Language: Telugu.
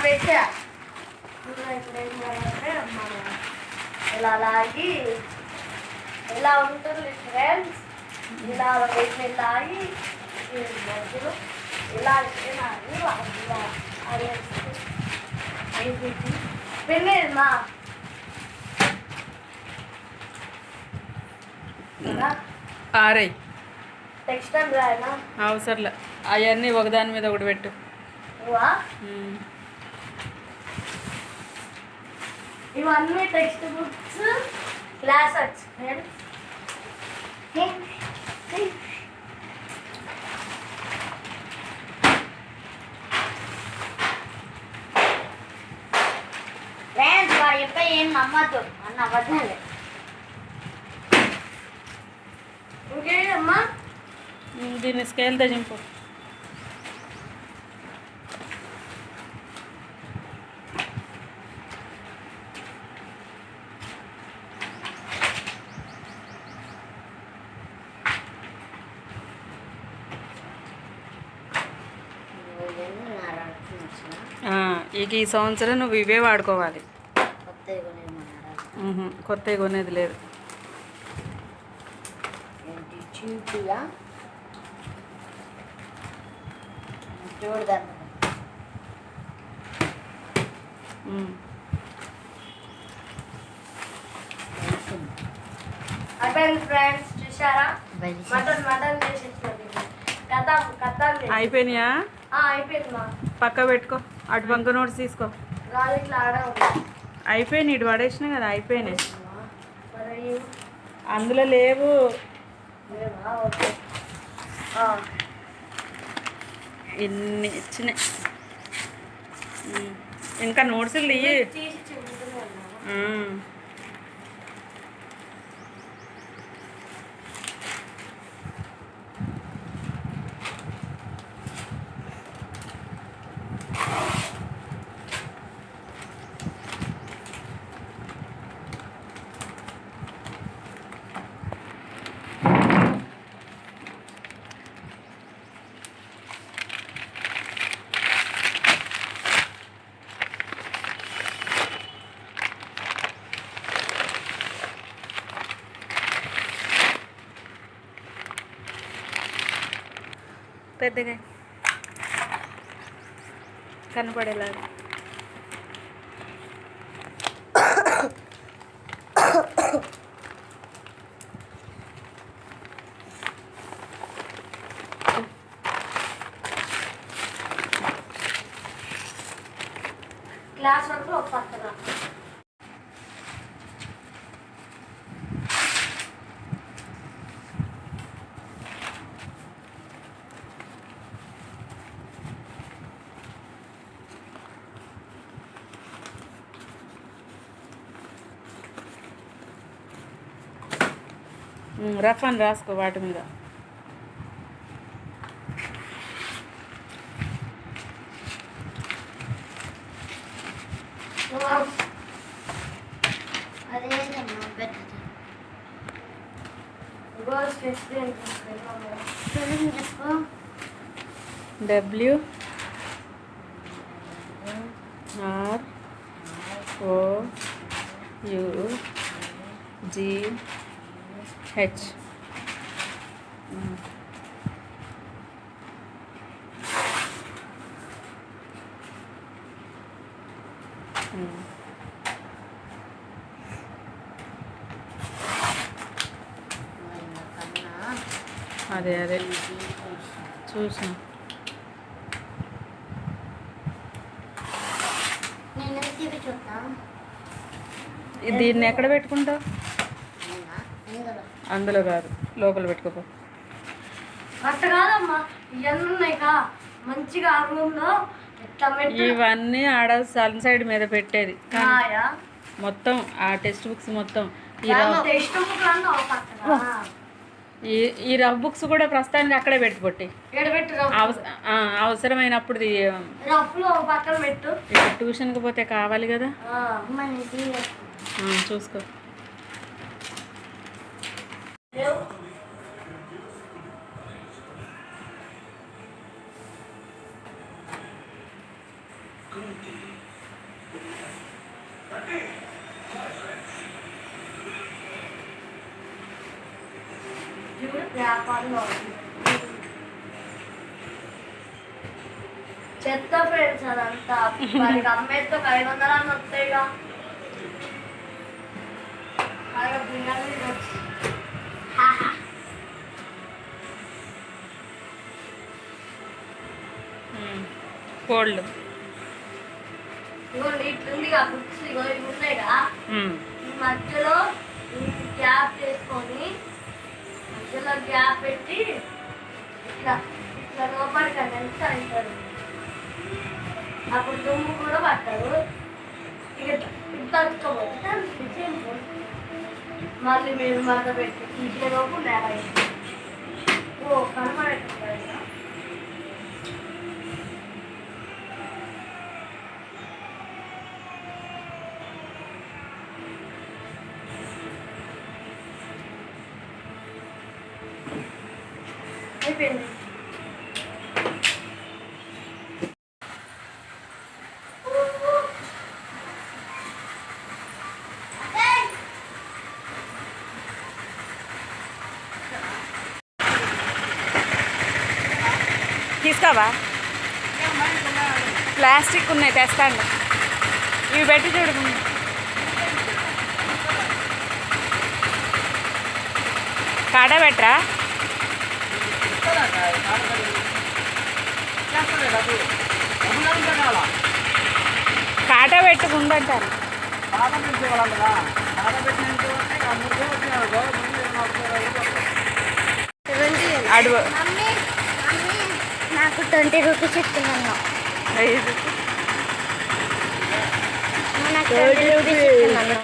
పెట్టా ఇలా లాగి ఇలా ఉంటుంది ఫ్రెండ్స్. ఇలా వేసిన లాగి మధ్యలో ఇలా పెళ్ళేది మా ఆరై నెక్స్ట్ టైం రాయనా అవసరంలే. అవన్నీ ఒకదాని మీద ఒకటి పెట్టు. ఇవన్నీ text books class works friends. Friends వాడు చెప్పే ఏం నమ్మద్దు అన్న అబద్ధాలే. ఇంకేమ్మా దీన్ని స్కేల్ తగ్గింపు. ఇక ఈ సంవత్సరం నువ్వు ఇవే వాడుకోవాలి. కొత్తవి కొనేది లేదు. ఫ్రెండ్స్ చూసారా మటన్ మటన్ అయిపోయినాయా? అయిపోయింది మా పక్క పెట్టుకో. అటు బంక నోట్స్ తీసుకో. అయిపోయినాయి. ఇటు పడేసినా కదా అయిపోయినాయి. అందులో లేవు. ఇన్ని ఇచ్చినాయి. ఇంకా నోట్స్ ఇయ్యి. పెద్దగా కనపడేలాగా. క్లాస్ వరకు పక్కన రఫ్ అని రాసుకో వాటి మీద. W R O U G H. అదే అదే చూసాను. దీన్ని ఎక్కడ పెట్టుకుంటావు? అందులో కాదు, లోపల పెట్టుకోపో. అట్ట కాదమ్మా, ఇవన్నీ ఉన్నాయి కా మంచిగా ఆ రూమ్లో ఇవన్నీ ఆడ సన్ సైడ్ మీద పెట్టేది మొత్తం. ఆ టెక్స్ట్ బుక్స్ మొత్తం, ఈ రఫ్ బుక్స్ కూడా ప్రస్తుతానికి అక్కడే పెట్టుకొట్టి అవసరమైనప్పుడు ట్యూషన్కి పోతే కావాలి కదా. చూసుకో. లేవు. చూడు వ్యాపారంలో ఉంది. చెత్త ఫ్రెండ్స్ అదంతా వారికి అమ్మేస్తే 500 అని వస్తాయిగా. అలాగే బిర్యానీ తినొచ్చు. కోల్డ్ ఇగోండి ఇట్లుందిగా బుక్స్, ఇగో ఇవి ఉన్నాయిగా, ఈ మధ్యలో గ్యాప్ చేసుకొని మధ్యలో గ్యాప్ పెట్టి ఇట్లా ఇట్లా లోపలికి అనేది అంటారు. అప్పుడు దుమ్ము కూడా పట్టదు. ఇక తట్టుకోబోతే మళ్ళీ మీరు మధ్య పెట్టి ఇంట్లోపు నేల ఓ కనబడేటప్పుడు అయిపోయింది. తీసుకోవా? ప్లాస్టిక్ ఉన్నాయి తెస్తాను. ఇవి పెట్టి చూడు. కాడ పెట్టరా? కాటా పెట్టుకుందంటారు. అడుగు నాకు 20 రూపీస్ ఇస్తున్నాను. నాకు 20 రూపీస్ ఇస్తున్నాను.